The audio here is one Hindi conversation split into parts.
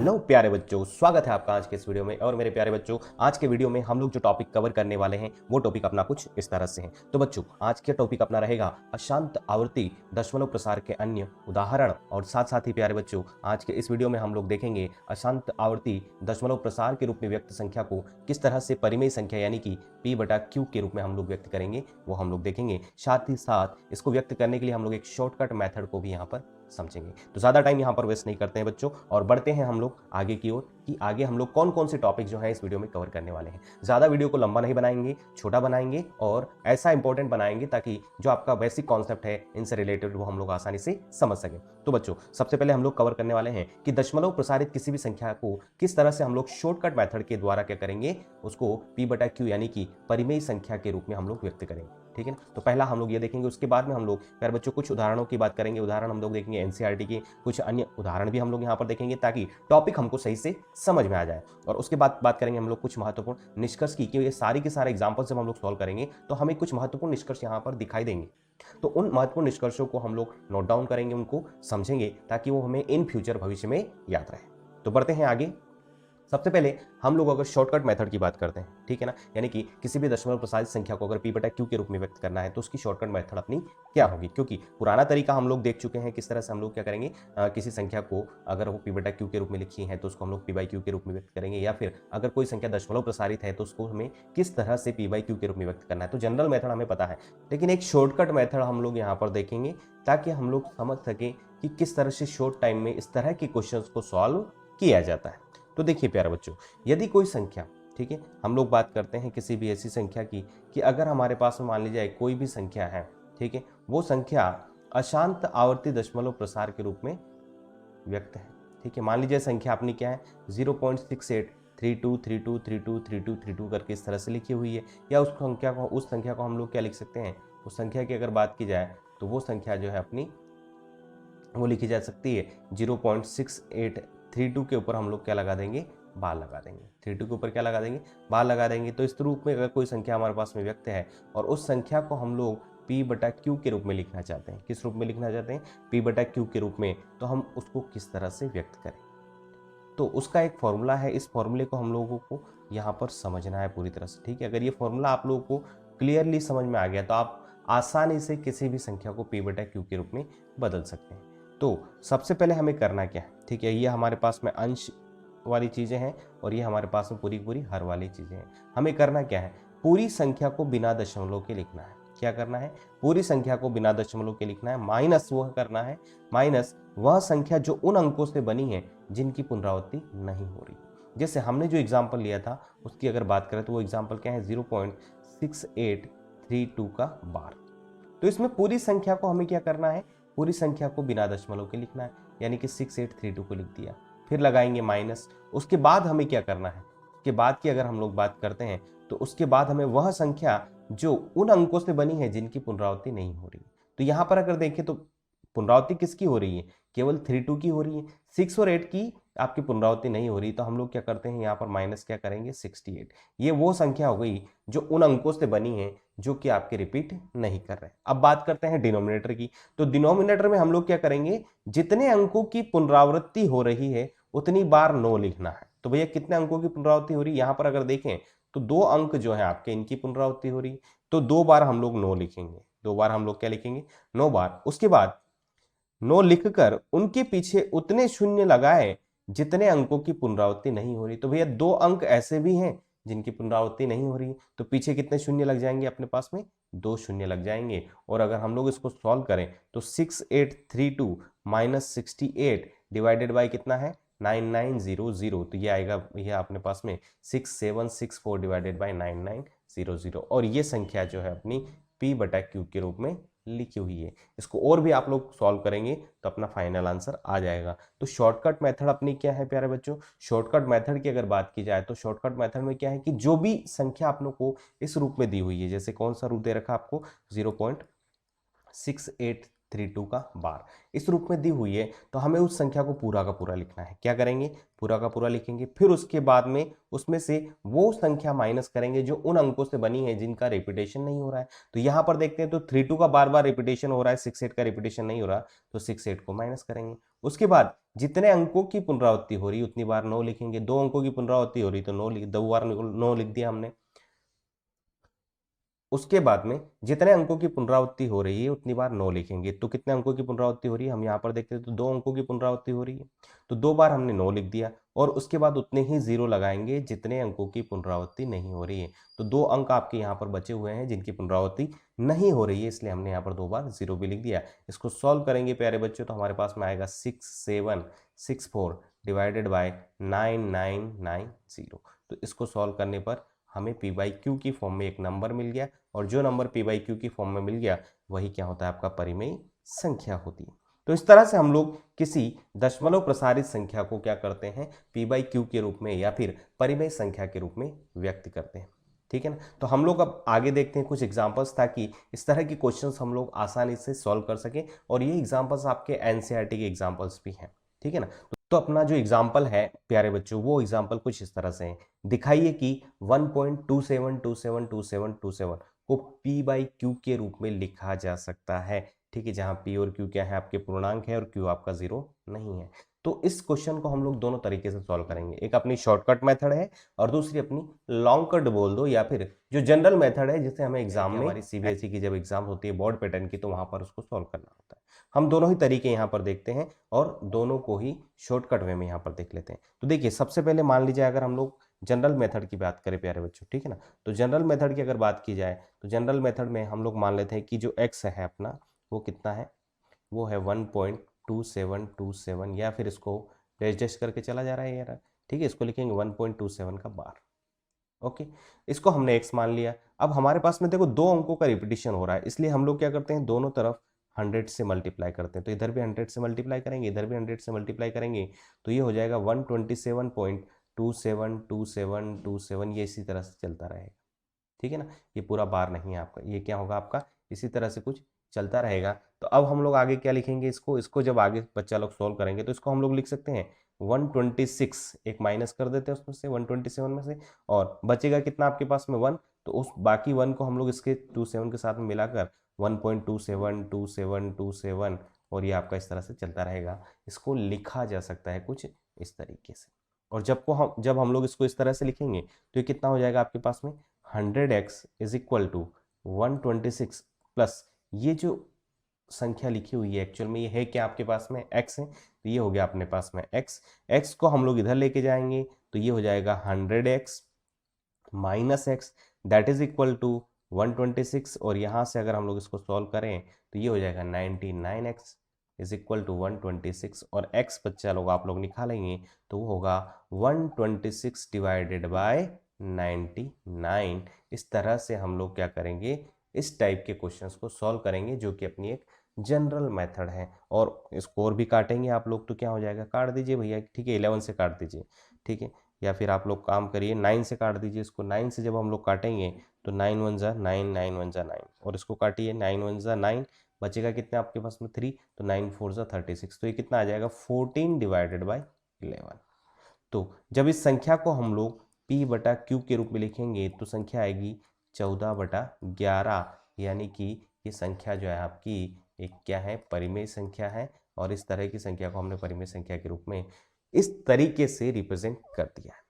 हेलो प्यारे बच्चों, स्वागत है आपका आज के इस वीडियो में। और मेरे प्यारे बच्चों, आज के वीडियो में हम लोग जो टॉपिक कवर करने वाले हैं वो टॉपिक अपना कुछ इस तरह से है। तो बच्चों, आज के टॉपिक अपना रहेगा अशांत आवर्ती दशमलव प्रसार के अन्य उदाहरण। और साथ साथ ही प्यारे बच्चों, आज के इस वीडियो में हम लोग देखेंगे अशांत आवर्ती दशमलव प्रसार के रूप में व्यक्त संख्या को किस तरह से परिमेय संख्या यानी कि P/Q के रूप में हम लोग व्यक्त करेंगे, वो हम लोग देखेंगे। साथ ही साथ इसको व्यक्त करने के लिए हम लोग एक शॉर्टकट मेथड को भी यहाँ पर समझेंगे। तो ज्यादा टाइम यहाँ पर वेस्ट नहीं करते हैं बच्चों, और बढ़ते हैं हम लोग आगे की ओर कि आगे हम लोग कौन कौन से टॉपिक जो है इस वीडियो में कवर करने वाले हैं। ज्यादा वीडियो को लंबा नहीं बनाएंगे, छोटा बनाएंगे और ऐसा इंपॉर्टेंट बनाएंगे ताकि जो आपका बेसिक कॉन्सेप्ट है इनसे रिलेटेड वो हम लोग आसानी से समझ सकें। तो बच्चों, सबसे पहले हम लोग कवर करने वाले हैं कि दशमलव प्रसारित किसी भी संख्या को किस तरह से हम लोग शॉर्टकट मेथड के द्वारा क्या करेंगे, उसको P/Q यानी कि परिमेय संख्या के रूप में हम लोग व्यक्त करेंगे। ठीक है ना। तो पहला हम लोग ये देखेंगे, उसके बाद में हम लोग प्यारे बच्चों कुछ उदाहरणों की बात करेंगे। उदाहरण हम लोग देखेंगे एनसीईआरटी के, कुछ अन्य उदाहरण भी हम लोग यहाँ पर देखेंगे ताकि टॉपिक हमको सही से समझ में आ जाए। और उसके बाद बात करेंगे हम लोग कुछ महत्वपूर्ण निष्कर्ष की, कि ये सारी के सारे एग्जाम्पल्स जब हम लोग सॉल्व करेंगे तो हमें कुछ महत्वपूर्ण निष्कर्ष यहाँ पर दिखाई देंगे। तो उन महत्वपूर्ण निष्कर्षों को हम लोग नोट डाउन करेंगे, उनको समझेंगे ताकि वो हमें इन फ्यूचर भविष्य में याद रहे। तो बढ़ते हैं आगे। सबसे पहले हम लोग अगर शॉर्टकट मेथड की बात करते हैं, ठीक है ना, यानी कि किसी भी दशमलव प्रसारित संख्या को अगर P/Q के रूप में व्यक्त करना है तो उसकी शॉर्टकट मेथड अपनी क्या होगी। क्योंकि पुराना तरीका हम लोग देख चुके हैं किस तरह से हम लोग क्या करेंगे, किसी संख्या को अगर वो P/Q के रूप में लिखी है तो उसको हम लोग P/Q के रूप में व्यक्त करेंगे, या फिर अगर कोई संख्या दशमलव प्रसारित है तो उसको हमें किस तरह से P/Q के रूप में व्यक्त करना है। तो जनरल मेथड हमें पता है, लेकिन एक शॉर्टकट मेथड हम लोग यहाँ पर देखेंगे ताकि हम लोग समझ सकें कि किस तरह से शॉर्ट टाइम में इस तरह के क्वेश्चन को सॉल्व किया जाता है। तो देखिए प्यारे बच्चों, यदि कोई संख्या, ठीक है, हम लोग बात करते हैं किसी भी ऐसी संख्या की कि अगर हमारे पास में मान लीजिए कोई भी संख्या है, ठीक है, वो संख्या अशांत आवर्ती दशमलव प्रसार के रूप में व्यक्त है। ठीक है, मान लीजिए संख्या अपनी क्या है 0.6832323232 करके इस तरह से लिखी हुई है, या उस संख्या को हम लोग क्या लिख सकते हैं, उस संख्या की अगर बात की जाए तो वो संख्या जो है अपनी वो लिखी जा सकती है 0.6832 के ऊपर हम लोग क्या लगा देंगे, बार लगा देंगे। 32 के ऊपर क्या लगा देंगे, बार लगा देंगे। तो इस रूप में अगर कोई संख्या हमारे पास में व्यक्त है और उस संख्या को हम लोग P/Q के रूप में लिखना चाहते हैं, किस रूप में लिखना चाहते हैं, P/Q के रूप में, तो हम उसको किस तरह से व्यक्त करें। तो उसका एक फॉर्मूला है, इस फॉर्मूले को हम लोगों को यहाँ पर समझना है पूरी तरह से। ठीक है, अगर ये फॉर्मूला आप लोगों को क्लियरली समझ में आ गया तो आप आसानी से किसी भी संख्या को P/Q के रूप में बदल सकते हैं। तो सबसे पहले हमें करना क्या है, ठीक है, ये हमारे पास में अंश वाली चीज़ें हैं और ये हमारे पास में पूरी पूरी हर वाली चीज़ें हैं। हमें करना क्या है, पूरी संख्या को बिना दशमलव के लिखना है। क्या करना है, पूरी संख्या को बिना दशमलव के लिखना है, माइनस वह करना है, माइनस वह संख्या जो उन अंकों से बनी है जिनकी पुनरावृत्ति नहीं हो रही। जैसे हमने जो एग्जाम्पल लिया था उसकी अगर बात करें तो वो एग्जाम्पल क्या है, 0.6832 का बार। तो इसमें पूरी संख्या को हमें क्या करना है, पूरी संख्या को बिना दशमलव के लिखना है, यानी कि 6832 को लिख दिया, फिर लगाएंगे माइनस। उसके बाद हमें क्या करना है, उसके बाद की अगर हम लोग बात करते हैं तो उसके बाद हमें वह संख्या जो उन अंकों से बनी है जिनकी पुनरावृत्ति नहीं हो रही। तो यहाँ पर अगर देखें तो पुनरावृत्ति किसकी हो रही है, केवल 32 की हो रही है, 6 और 8 की आपकी पुनरावृत्ति नहीं हो रही। तो हम लोग क्या करते हैं, यहाँ पर माइनस क्या करेंगे, 68। ये वो संख्या हो गई जो उन अंकों से बनी है जो कि आपके रिपीट नहीं कर रहे। अब बात करते हैं डिनोमिनेटर की। तो डिनोमिनेटर में हम लोग क्या करेंगे, जितने अंकों की पुनरावृत्ति हो रही है उतनी बार 9 लिखना है। तो भैया कितने अंकों की पुनरावृत्ति हो रही है, यहाँ पर अगर देखें तो 2 अंक जो है आपके इनकी पुनरावृत्ति हो रही है, तो 2 बार हम लोग 9 लिखेंगे, 2 बार हम लोग क्या लिखेंगे, 9 बार। उसके बाद 9 लिखकर उनके पीछे उतने शून्य लगाए जितने अंकों की पुनरावृत्ति नहीं हो रही। तो भैया 2 अंक ऐसे भी हैं जिनकी पुनरावृत्ति नहीं हो रही, तो पीछे कितने शून्य लग जाएंगे, अपने पास में 2 शून्य लग जाएंगे। और अगर हम लोग इसको सॉल्व करें तो 6832 माइनस 68 डिवाइडेड बाई कितना है, 9900। तो ये आएगा भैया अपने पास में 6764 डिवाइडेड बाई 9900। और ये संख्या जो है अपनी P/Q के रूप में लिखी हुई है। इसको और भी आप लोग सॉल्व करेंगे तो अपना फाइनल आंसर आ जाएगा। तो शॉर्टकट मेथड अपनी क्या है प्यारे बच्चों, शॉर्टकट मेथड की अगर बात की जाए तो शॉर्टकट मेथड में क्या है कि जो भी संख्या आप लोग को इस रूप में दी हुई है, जैसे कौन सा रूप दे रखा आपको, 0.68 32 का बार इस रूप में दी हुई है। तो हमें उस संख्या को पूरा का पूरा लिखना है। क्या करेंगे, पूरा का पूरा लिखेंगे, फिर उसके बाद में उसमें से वो संख्या माइनस करेंगे जो उन अंकों से बनी है जिनका रिपीटेशन नहीं हो रहा है। तो यहां पर देखते हैं तो 32 का बार बार रिपीटेशन हो रहा है, 68 का रिपीटेशन नहीं हो रहा, तो 68 को माइनस करेंगे। उसके बाद जितने अंकों की पुनरावृत्ति हो रही है उतनी बार 9 लिखेंगे। 2 अंकों की पुनरावृत्ति हो रही तो 9 दो बार 9 लिख दिया हमने। उसके बाद में जितने अंकों की पुनरावृत्ति हो रही है उतनी बार 9 लिखेंगे। तो कितने अंकों की पुनरावृत्ति हो रही है, हम यहाँ पर देखते हैं तो 2 अंकों की पुनरावृत्ति हो रही है, तो 2 बार हमने 9 लिख दिया। और उसके बाद उतने ही 0 लगाएंगे जितने अंकों की पुनरावृत्ति नहीं हो रही है। तो 2 अंक आपके यहाँ पर बचे हुए हैं जिनकी पुनरावृत्ति नहीं हो रही है, इसलिए हमने यहाँ पर 2 बार 0 भी लिख दिया। इसको सॉल्व करेंगे प्यारे बच्चों तो हमारे पास में आएगा 6764 डिवाइडेड बाय 9990। तो इसको सॉल्व करने पर हमें पी बाई क्यू की फॉर्म में एक नंबर मिल गया, और जो नंबर पी बाई क्यू की फॉर्म में मिल गया वही क्या होता है, आपका परिमेय संख्या होती है। तो इस तरह से हम लोग किसी दशमलव प्रसारित संख्या को क्या करते हैं, पी बाई क्यू के रूप में या फिर परिमेय संख्या के रूप में व्यक्त करते हैं। ठीक है ना। तो हम लोग अब आगे देखते हैं कुछ एग्जांपल्स, ताकि इस तरह की क्वेश्चंस हम लोग आसानी से सॉल्व कर सकें। और ये एग्जांपल्स आपके एनसीईआरटी के एग्जांपल्स भी हैं। ठीक है ना। तो अपना जो एग्जाम्पल है प्यारे बच्चों, वो एग्जाम्पल कुछ इस तरह से है। दिखाइए कि 1.272727 को p बाई क्यू के रूप में लिखा जा सकता है। ठीक है, जहां p और q क्या है, आपके पूर्णांक है और q आपका 0 नहीं है। तो इस क्वेश्चन को हम लोग दोनों तरीके से सॉल्व करेंगे। एक अपनी शॉर्टकट मेथड है और दूसरी अपनी लॉन्ग कट बोल दो, या फिर जो जनरल मेथड है जिसे हमें एग्जाम में, हमारी सीबीएसई की जब एग्जाम होती है बोर्ड पैटर्न की, तो वहां पर उसको सॉल्व करना होता है। हम दोनों ही तरीके यहाँ पर देखते हैं और दोनों को ही शॉर्टकट वे में यहाँ पर देख लेते हैं। तो देखिए, सबसे पहले मान लीजिए अगर हम लोग जनरल मेथड की बात करें प्यारे बच्चों, ठीक है ना। तो जनरल मेथड की अगर बात की जाए तो जनरल मेथड में हम लोग मान लेते हैं कि जो x है अपना, वो कितना है, वो है 1.2727, या फिर इसको डैश करके चला जा रहा है यार। ठीक है, इसको लिखेंगे 1.27 का बार। ओके, इसको हमने x मान लिया। अब हमारे पास में देखो 2 अंकों का रिपीटिशन हो रहा है, इसलिए हम लोग क्या करते हैं, दोनों तरफ 100 से मल्टीप्लाई करते हैं। तो इधर भी 100 से मल्टीप्लाई करेंगे, इधर भी 100 से मल्टीप्लाई करेंगे, तो ये हो जाएगा 127.272727, ये इसी तरह से चलता रहेगा। ठीक है ना, ये पूरा बार नहीं है आपका, ये क्या होगा आपका, इसी तरह से कुछ चलता रहेगा। तो अब हम लोग आगे क्या लिखेंगे, इसको जब आगे बच्चा लोग सोल्व करेंगे तो इसको हम लोग लिख सकते हैं 126, एक माइनस कर देते हैं उसमें से 127 में से, और बचेगा कितना आपके पास में 1। तो उस बाकी 1 को हम लोग इसके 27 के साथ में मिलाकर 1.272727, और ये आपका इस तरह से चलता रहेगा। इसको लिखा जा सकता है कुछ इस तरीके से। और जब हम लोग इसको इस तरह से लिखेंगे तो ये कितना हो जाएगा आपके पास में, 100x is equal to 126 plus ये जो संख्या लिखी हुई है एक्चुअल में ये है क्या आपके पास में, x है, तो ये हो गया अपने पास में x को हम लोग इधर लेके जाएंगे तो ये हो जाएगा 100x minus x, that is equal to 126। और यहाँ से अगर हम लोग इसको सॉल्व करें तो ये हो जाएगा 99x इज इक्वल टू 126, और x बच्चा लोग आप लोग निकालेंगे तो वो होगा 126 डिवाइडेड बाय 99। इस तरह से हम लोग क्या करेंगे, इस टाइप के क्वेश्चंस को सॉल्व करेंगे, जो कि अपनी एक जनरल मेथड है। और स्कोर भी काटेंगे आप लोग, तो क्या हो जाएगा, काट दीजिए भैया, ठीक है, 11 से काट दीजिए, ठीक है, या फिर आप लोग काम करिए 9 से काट दीजिए इसको। 9 से जब हम लोग काटेंगे तो 9 1 जा 9, 9 1 जा 9, और इसको काटिए 9 1 जा 9, बचेगा कितना आपके पास में 3, तो 9 4 जा 36, तो ये कितना आ जाएगा 14 डिवाइडेड बाई 11। तो जब इस संख्या को हम लोग p बटा क्यू के रूप में लिखेंगे तो संख्या आएगी 14/11, यानी कि ये संख्या जो है आपकी एक क्या है, परिमेय संख्या है। और इस तरह की संख्या को हमने परिमेय संख्या के रूप में इस तरीके से रिप्रेजेंट कर दिया है।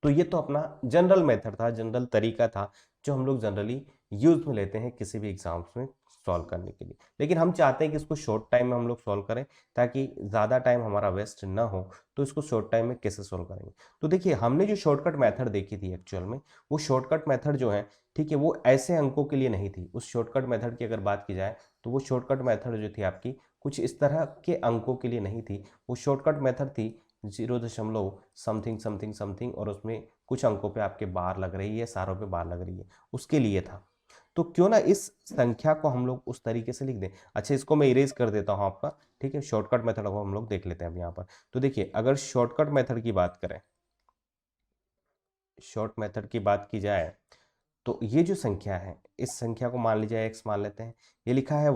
तो ये तो अपना जनरल मेथड था, जनरल तरीका था, जो हम लोग जनरली यूज में लेते हैं किसी भी एग्जाम्स में सॉल्व करने के लिए। लेकिन हम चाहते हैं कि इसको शॉर्ट टाइम में हम लोग सॉल्व करें, ताकि ज़्यादा टाइम हमारा वेस्ट ना हो। तो इसको शॉर्ट टाइम में कैसे सॉल्व करेंगे, तो देखिए हमने जो शॉर्टकट मेथड देखी थी एक्चुअल में, वो शॉर्टकट मेथड जो है, ठीक है, वो ऐसे अंकों के लिए नहीं थी। उस शॉर्टकट मेथड की अगर बात की जाए तो वो शॉर्टकट मेथड जो थी आपकी कुछ इस तरह के अंकों के लिए नहीं थी। वो शॉर्टकट मेथड थी 0 समथिंग समथिंग समथिंग, और उसमें कुछ अंकों पे आपके बार लग रही है, सारों पे बार लग रही है, उसके लिए था। तो क्यों ना इस संख्या को हम लोग उस तरीके से लिख दें। अच्छा, इसको मैं इरेज कर देता हूं आपका, ठीक है, शॉर्टकट मेथड को हम लोग देख लेते हैं अब यहाँ पर। तो देखिए, अगर शॉर्टकट मेथड की बात करें, शॉर्ट मेथड की बात की जाए, तो ये जो संख्या है, इस संख्या को मान लीजिए x मान लेते हैं। ये लिखा है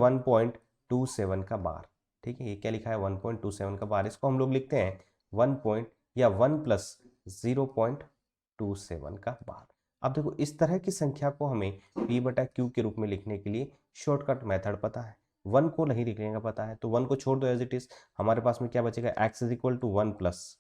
1.27 का बार। ठीक है, ये क्या लिखा है 1.27 का बार, इसको हम लोग लिखते हैं 1 प्लस 0.27 का बार। अब देखो इस तरह की संख्या को हमें P/Q के रूप में लिखने के लिए शॉर्टकट मेथड पता है, 1 को नहीं लिखने का पता है, तो 1 को छोड़ दो एज इट इज। हमारे पास में क्या बचेगा, x is equal to 1 plus,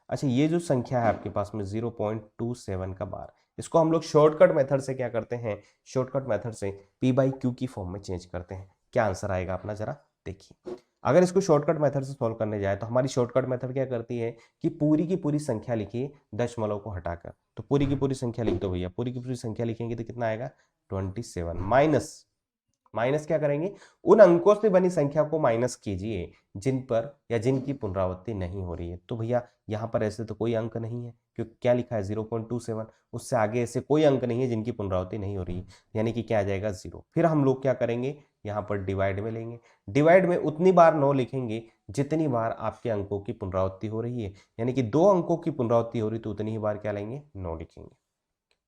अच्छा ये जो संख्या है आपके पास में 0.27 का बार, इसको हम लोग शॉर्टकट मेथड से क्या करते हैं, शॉर्टकट मेथड से P/Q की फॉर्म में चेंज करते हैं। क्या आंसर आएगा अपना जरा देखिए। अगर इसको शॉर्टकट मेथड से सॉल्व करने जाए तो हमारी शॉर्टकट मेथड क्या करती है कि पूरी की पूरी संख्या लिखिए दशमलव को हटाकर, तो पूरी की पूरी संख्या लिख दो भैया, पूरी की पूरी संख्या लिखेंगे तो कितना आएगा 27, माइनस माइनस क्या करेंगे, उन अंकों से बनी संख्या को माइनस कीजिए जिन पर या जिनकी पुनरावृत्ति नहीं हो रही है। तो भैया यहाँ पर ऐसे तो कोई अंक नहीं है क्योंकि क्या लिखा है 0.27, उससे आगे ऐसे कोई अंक नहीं है जिनकी पुनरावृत्ति नहीं हो रही है, यानी कि क्या आ जाएगा 0। फिर हम लोग क्या करेंगे, यहाँ पर डिवाइड में लेंगे, डिवाइड में उतनी बार 9 लिखेंगे जितनी बार आपके अंकों की पुनरावृत्ति हो रही है, यानी कि 2 अंकों की पुनरावृत्ति हो रही तो उतनी ही बार क्या लेंगे 9 लिखेंगे।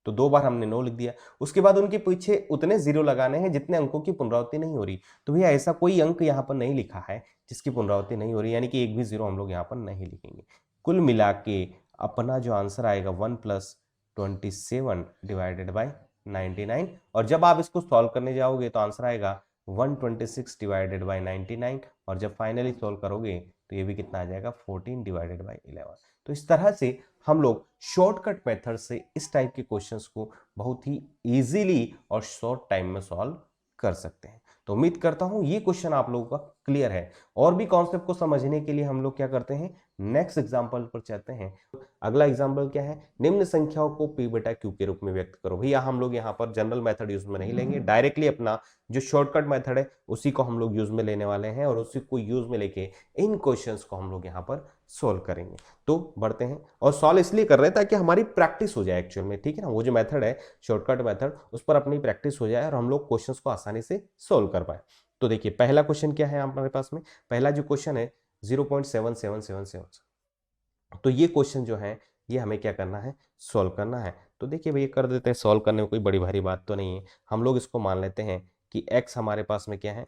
तो 2 बार हमने 9 लिख दिया, उसके बाद उनके पीछे उतने जीरो लगाने हैं जितने अंकों की पुनरावृत्ति नहीं हो रही। तो भैया ऐसा कोई अंक यहाँ पर नहीं लिखा है जिसकी पुनरावृत्ति नहीं हो रही, यानी कि एक भी जीरो हम लोग यहाँ पर नहीं लिखेंगे। कुल मिला के अपना जो आंसर आएगा 1 प्लस 27 डिवाइडेड बाई 99, और जब आप इसको सॉल्व करने जाओगे तो आंसर आएगा 126 डिवाइडेड बाई 99, और जब फाइनली सॉल्व करोगे तो ये भी कितना आ जाएगा 14 डिवाइडेड बाई 11। तो इस तरह से हम लोग शॉर्टकट मेथड से इस टाइप के क्वेश्चंस को बहुत ही इजीली और शॉर्ट टाइम में सॉल्व कर सकते हैं। तो उम्मीद करता हूं ये क्वेश्चन आप लोगों का क्लियर है। और भी कॉन्सेप्ट को समझने के लिए हम लोग क्या करते हैं, नेक्स्ट एग्जांपल पर चलते हैं। अगला एग्जांपल क्या है, निम्न संख्याओं को P/Q के रूप में व्यक्त करो। भैया हम लोग यहाँ पर जनरल मेथड यूज में नहीं लेंगे, डायरेक्टली अपना जो शॉर्टकट मेथड है उसी को हम लोग यूज में लेने वाले हैं, और उसी को यूज में लेके इन क्वेश्चंस को हम लोग यहाँ पर सोल्व करेंगे। तो बढ़ते हैं, और सॉल्व इसलिए कर रहे हैं ताकि हमारी प्रैक्टिस हो जाए एक्चुअल में, ठीक है ना। वो जो मेथड है शॉर्टकट मेथड, उस पर अपनी प्रैक्टिस हो जाए और हम लोग क्वेश्चंस को आसानी से सोल्व कर पाए। तो देखिए पहला क्वेश्चन क्या है हमारे पास में, पहला जो क्वेश्चन है 0.7777, तो ये क्वेश्चन जो है ये हमें क्या करना है, सॉल्व करना है। तो देखिए भैया कर देते हैं, सॉल्व करने में कोई बड़ी भारी बात तो नहीं है। हम लोग इसको मान लेते हैं कि x हमारे पास में क्या है,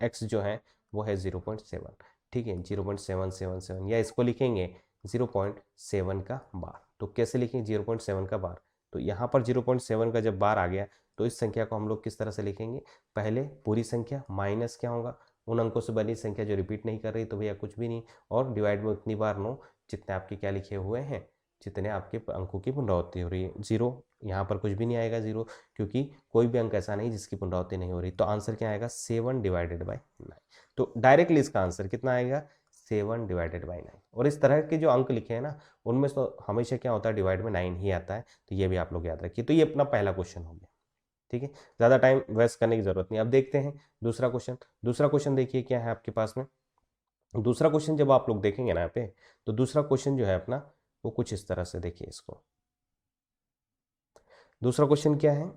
x जो है वो है 0.7, ठीक है 0.777, या इसको लिखेंगे 0.7 का बार। तो कैसे लिखेंगे 0.7 का बार, तो यहाँ पर 0.7 का जब बार आ गया तो इस संख्या को हम लोग किस तरह से लिखेंगे, पहले पूरी संख्या माइनस क्या होगा, उन अंकों से बनी संख्या जो रिपीट नहीं कर रही, तो भैया कुछ भी नहीं, और डिवाइड में उतनी बार 9 जितने आपके क्या लिखे हुए हैं, जितने आपके अंकों की पुनरावृत्ति हो रही है। जीरो, यहाँ पर कुछ भी नहीं आएगा जीरो, क्योंकि कोई भी अंक ऐसा नहीं जिसकी पुनरावृत्ति नहीं हो रही। तो आंसर क्या आएगा 7 डिवाइडेड बाई 9। तो डायरेक्टली इसका आंसर कितना आएगा 7 डिवाइडेड बाई 9। और इस तरह के जो अंक लिखे हैं ना, उनमें तो हमेशा क्या होता है डिवाइड में 9 ही आता है, तो ये भी आप लोग याद रखिए। तो ये अपना पहला क्वेश्चन हो गया, ठीक है, ज़्यादा टाइम वेस्ट करने की जरूरत नहीं। अब देखते हैं दूसरा क्वेश्चन। दूसरा क्वेश्चन देखिए क्या है आपके पास में। दूसरा क्वेश्चन जब आप लोग देखेंगे ना यहाँ पे, तो दूसरा क्वेश्चन जो है अपना वो कुछ इस तरह से देखिए इसको। दूसरा क्वेश्चन क्या है,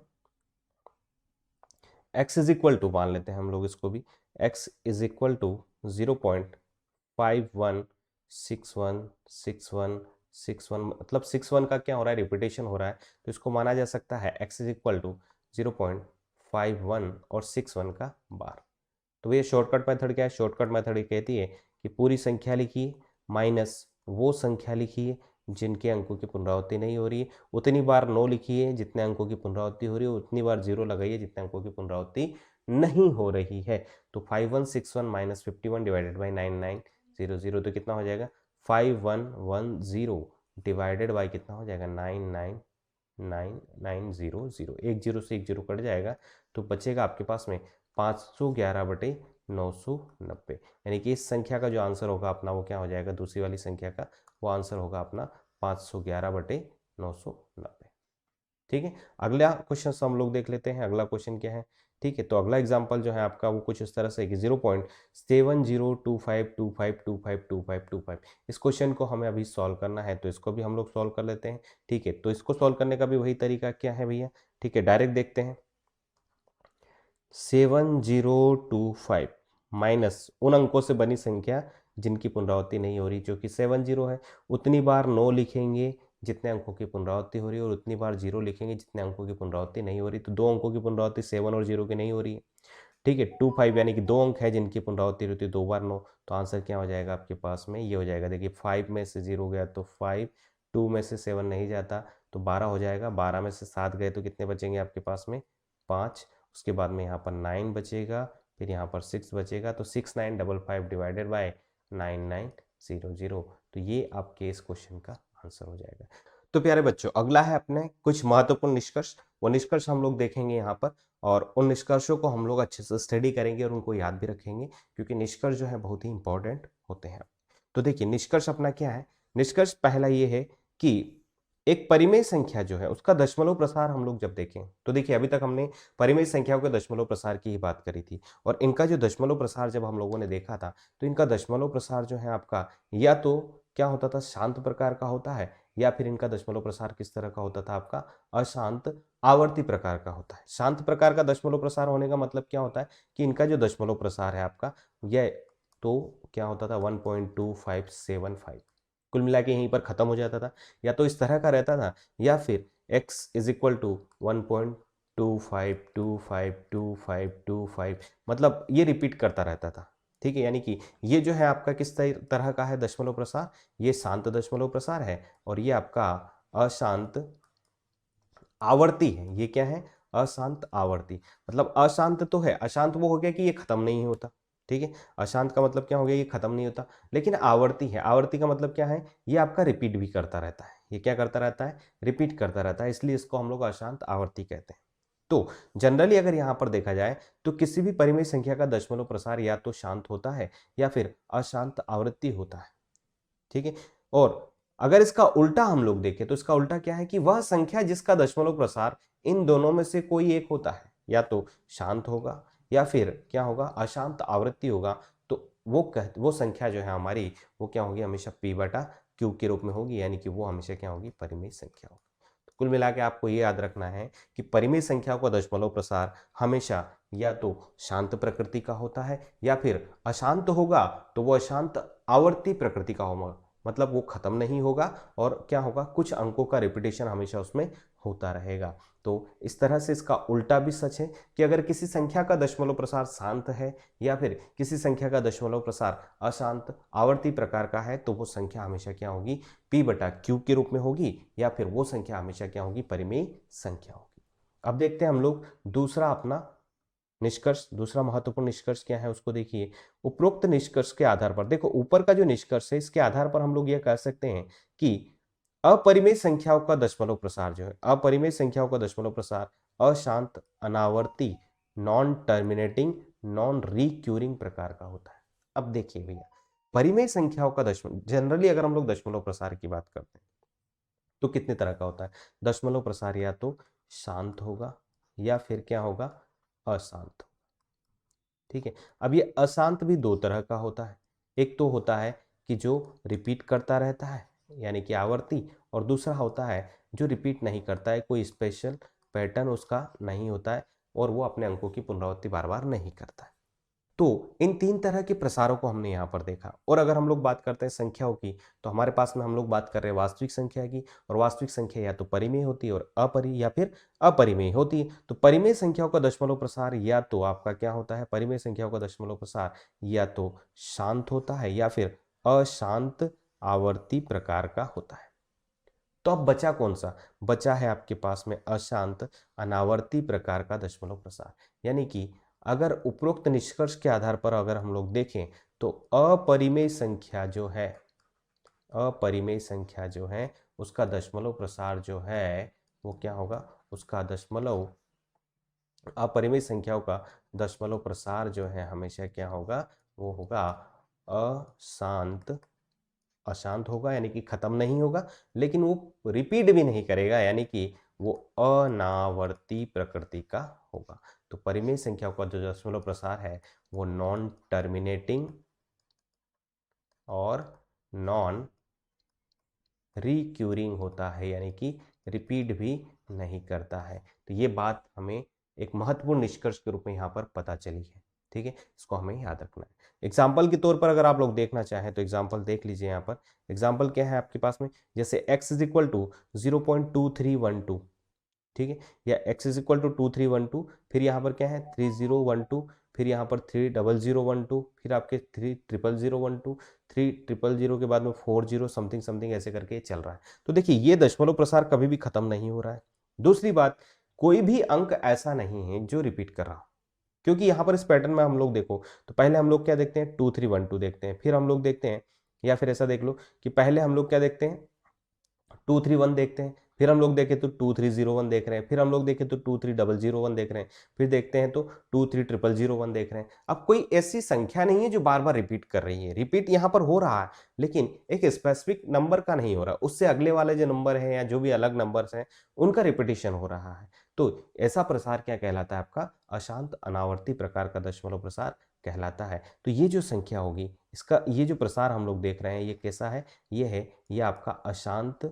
x इज इक्वल टू, मान लेते हैं हम लोग इसको भी, x इज इक्वल टू 0.51616161, मतलब 61 का क्या हो रहा है, रिपीटेशन हो रहा है, तो इसको माना जा सकता है x इज इक्वल टू 0.51 और 61 का बार। तो ये शॉर्टकट मेथड क्या है, शॉर्टकट मेथड ये कहती है कि पूरी संख्या लिखिए माइनस वो संख्या लिखिए जिनके अंकों की पुनरावृत्ति नहीं हो रही है, उतनी बार 9 लिखिए जितने अंकों की पुनरावृत्ति हो रही है, उतनी बार 0 लगाइए जितने अंकों की पुनरावृत्ति नहीं हो रही है। तो 5161 माइनस 51 डिवाइडेड बाई 9900, तो कितना हो जाएगा 5110 डिवाइडेड बाई कितना हो जाएगा 999900, एक जीरो से एक जीरो कट जाएगा, तो बचेगा आपके पास में 511/990, यानी कि इस संख्या का जो आंसर होगा अपना वो क्या हो जाएगा, दूसरी वाली संख्या का वो आंसर होगा अपना 511/990। ठीक है, अगला क्वेश्चन हम लोग देख लेते हैं। अगला क्वेश्चन क्या है, ठीक है, तो अगला एग्जांपल जो है आपका वो कुछ इस तरह से कि 0.7025252525, इस क्वेश्चन को हमें अभी सॉल्व करना है, तो इसको भी हम लोग सॉल्व कर लेते हैं। ठीक है, तो इसको सॉल्व करने का भी वही तरीका क्या है भैया, ठीक है, डायरेक्ट देखते हैं। 7025 माइनस उन अंकों से बनी संख्या जिनकी पुनरावृत्ति नहीं हो रही, जो कि 70 है, उतनी बार 9 लिखेंगे जितने अंकों की पुनरावृत्ति हो रही है, और उतनी बार 0 लिखेंगे जितने अंकों की पुनरावृत्ति नहीं हो रही। तो दो अंकों की पुनरावृत्ति 7 और 0 की नहीं हो रही है, ठीक है। 2 5 यानी कि 2 अंक है जिनकी पुनरावृत्ति होती है 2 बार 9, तो आंसर क्या हो जाएगा आपके पास में, ये हो जाएगा। देखिए 5 में से 0 गया तो 5, 2 में से 7 नहीं जाता तो 12 हो जाएगा, 12 में से 7 गए तो कितने बचेंगे आपके पास में 5, उसके बाद में यहाँ पर 9 बचेगा, फिर यहाँ पर 6 बचेगा, तो 6955 डिवाइडेड बाय 9900, तो ये आपके इस क्वेश्चन का आंसर हो जाएगा। तो प्यारे बच्चों, अगला है अपने कुछ महत्वपूर्ण निष्कर्ष, वो निष्कर्ष हम लोग देखेंगे यहाँ पर, और उन निष्कर्षों को हम लोग अच्छे से स्टडी करेंगे और उनको याद भी रखेंगे, क्योंकि निष्कर्ष जो है बहुत ही इंपॉर्टेंट होते हैं। तो देखिए निष्कर्ष अपना क्या है। निष्कर्ष पहला ये है कि एक परिमेय संख्या जो है उसका दशमलव प्रसार हम लोग जब देखें, तो देखिए अभी तक हमने परिमेय संख्याओं के दशमलव प्रसार की ही बात करी थी, और इनका जो दशमलव प्रसार जब हम लोगों ने देखा था, तो इनका दशमलव प्रसार जो है आपका या तो क्या होता था, शांत प्रकार का होता है, या फिर इनका दशमलव प्रसार किस तरह का होता था आपका, अशांत आवर्ती प्रकार का होता है। शांत प्रकार का दशमलव प्रसार होने का मतलब क्या होता है कि इनका जो दशमलव प्रसार है आपका, यह तो क्या होता था 1.2575, कुल मिला के यहीं पर खत्म हो जाता था, या तो इस तरह का रहता था, या फिर x इज इक्वल टू 1.25252525, मतलब ये रिपीट करता रहता था। ठीक है, यानी कि ये जो है आपका किस तरह का है दशमलव प्रसार, ये शांत दशमलव प्रसार है, और ये आपका अशांत आवर्ती है। ये क्या है, अशांत आवर्ती, मतलब अशांत तो है, अशांत वो हो गया कि ये खत्म नहीं होता। ठीक है, अशांत का मतलब क्या हो गया, ये खत्म नहीं होता, लेकिन आवर्ती है, आवर्ती का मतलब क्या है, ये आपका रिपीट भी करता रहता है। ये क्या करता रहता है, रिपीट करता रहता है, इसलिए इसको हम लोग अशांत आवर्ती कहते हैं। तो जनरली अगर यहाँ पर देखा जाए तो किसी भी परिमेय संख्या का दशमलव प्रसार या तो शांत होता है या फिर अशांत आवृत्ति होता है। ठीक है, और अगर इसका उल्टा हम लोग देखें तो इसका उल्टा क्या है कि वह संख्या जिसका दशमलव प्रसार इन दोनों में से कोई एक होता है, या तो शांत होगा या फिर क्या होगा, अशांत आवृत्ति होगा, तो वो संख्या जो है हमारी, वो क्या होगी, हमेशा p बटा q के रूप में होगी, यानी कि वो हमेशा क्या होगी, परिमेय संख्या होगी। तो कुल मिला के आपको ये याद रखना है कि परिमेय संख्याओं का दशमलव प्रसार हमेशा या तो शांत प्रकृति का होता है, या फिर अशांत होगा तो वो अशांत आवर्ती प्रकृति का होगा, मतलब वो खत्म नहीं होगा, और क्या होगा, कुछ अंकों का रिपीटेशन हमेशा उसमें होता रहेगा। तो इस तरह से इसका उल्टा भी सच है कि अगर किसी संख्या का दशमलव प्रसार शांत है या फिर किसी संख्या का दशमलव प्रसार अशांत आवर्ती प्रकार का है, तो वो संख्या हमेशा क्या होगी, p बटा q के रूप में होगी, या फिर वो संख्या हमेशा क्या होगी, परिमेय संख्या होगी। अब देखते हैं हम लोग दूसरा अपना निष्कर्ष, दूसरा महत्वपूर्ण निष्कर्ष क्या है उसको देखिए। उपरोक्त निष्कर्ष के आधार पर, देखो ऊपर का जो निष्कर्ष है इसके आधार पर हम लोग यह कह सकते हैं कि अपरिमेय संख्याओं का दशमलव प्रसार जो है, अपरिमेय संख्याओं का दशमलव प्रसार अशांत अनावर्ती नॉन टर्मिनेटिंग नॉन रिक्यूरिंग प्रकार का होता है। अब देखिए भैया, परिमेय संख्याओं का दशमलव, जनरली अगर हम लोग दशमलव प्रसार की बात करते हैं तो कितने तरह का होता है, दशमलव प्रसार या तो शांत होगा या फिर क्या होगा, अशांत। ठीक है, अब ये अशांत भी दो तरह का होता है, एक तो होता है कि जो रिपीट करता रहता है यानी कि आवर्ती, और दूसरा होता है जो रिपीट नहीं करता है, कोई स्पेशल पैटर्न उसका नहीं होता है, और वो अपने अंकों की पुनरावृत्ति बार बार नहीं करता है। तो इन तीन तरह के प्रसारों को हमने यहाँ पर देखा। और अगर हम लोग बात करते हैं संख्याओं की, तो हमारे पास में हम लोग बात कर रहे हैं वास्तविक संख्या की, और वास्तविक संख्या या तो परिमेय होती है और या फिर अपरिमेय होती है। तो परिमेय संख्याओं का दशमलव प्रसार या तो आपका क्या होता है, परिमेय संख्याओं का दशमलव प्रसार या तो शांत होता है या फिर अशांत आवर्ती प्रकार का होता है। तो अब बचा कौन सा, बचा है आपके पास में अशांत अनावर्ती प्रकार का दशमलव प्रसार। यानी कि अगर उपरोक्त निष्कर्ष के आधार पर अगर हम लोग देखें तो अपरिमेय संख्या जो है, अपरिमेय संख्या जो है उसका दशमलव प्रसार जो है वो क्या होगा, उसका दशमलव, अपरिमेय संख्याओं का दशमलव प्रसार जो है हमेशा क्या होगा, वो होगा अशांत, अशांत होगा, यानी कि खत्म नहीं होगा, लेकिन वो रिपीट भी नहीं करेगा, यानी कि वो अनावर्ती प्रकृति का होगा। तो परिमेय संख्याओं का जो दशमलव प्रसार है वो नॉन टर्मिनेटिंग और नॉन रिक्यूरिंग होता है, यानी कि रिपीट भी नहीं करता है। तो ये बात हमें एक महत्वपूर्ण निष्कर्ष के रूप में यहाँ पर पता चली है। ठीक है, इसको हमें याद रखना है। एग्जाम्पल के तौर पर अगर आप लोग देखना चाहें तो एग्जाम्पल देख लीजिए। यहाँ पर एग्जाम्पल क्या है आपके पास में, जैसे x इज इक्वल टू 0.2312, ठीक है, या x इज इक्वल टू 2312, फिर यहाँ पर क्या है 3012, फिर यहाँ पर 30012, फिर आपके 30012, 300 के बाद में 40 समथिंग समथिंग ऐसे करके ये चल रहा है। तो देखिए ये दशमलव प्रसार कभी भी खत्म नहीं हो रहा है। दूसरी बात, कोई भी अंक ऐसा नहीं है जो रिपीट कर रहा हो, क्योंकि यहाँ पर इस पैटर्न में हम लोग देखो तो पहले हम लोग क्या देखते हैं, 2312 देखते हैं, फिर हम लोग देखते हैं, या फिर ऐसा देख लो कि पहले हम लोग क्या देखते हैं, 231 देखते हैं, फिर हम लोग देखें तो 2301 देख रहे हैं, फिर हम लोग देखें तो 23001 देख रहे हैं, फिर देखते हैं तो 23001 देख रहे हैं। अब कोई ऐसी संख्या नहीं है जो बार बार रिपीट कर रही है, रिपीट यहाँ पर हो रहा है लेकिन एक स्पेसिफिक नंबर का नहीं हो रहा, उससे अगले वाले जो नंबर है या जो भी अलग नंबर्स हैं उनका रिपीटिशन हो रहा है। तो ऐसा प्रसार क्या कहलाता है, आपका अशांत अनावर्ती प्रकार का दशमलव प्रसार कहलाता है। तो ये जो संख्या होगी, इसका ये जो प्रसार हम लोग देख रहे हैं ये कैसा है, ये आपका अशांत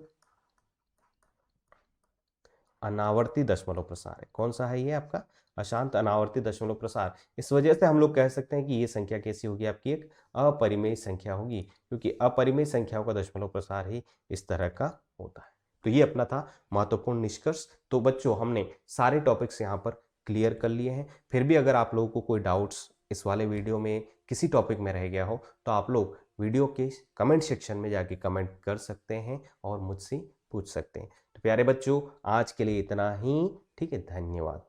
अनावर्ती दशमलव प्रसार है। कौन सा है ये, आपका अशांत अनावर्ती दशमलव प्रसार। इस वजह से हम लोग कह सकते हैं कि ये संख्या कैसी होगी, आपकी एक अपरिमेय संख्या होगी, क्योंकि अपरिमेय संख्याओं का दशमलव प्रसार ही इस तरह का होता है। तो ये अपना था महत्वपूर्ण निष्कर्ष। तो बच्चों हमने सारे टॉपिक्स यहाँ पर क्लियर कर लिए हैं। फिर भी अगर आप लोगों को कोई डाउट्स इस वाले वीडियो में किसी टॉपिक में रह गया हो तो आप लोग वीडियो के कमेंट सेक्शन में जाके कमेंट कर सकते हैं और मुझसे पूछ सकते हैं। तो प्यारे बच्चों आज के लिए इतना ही, ठीक है, धन्यवाद।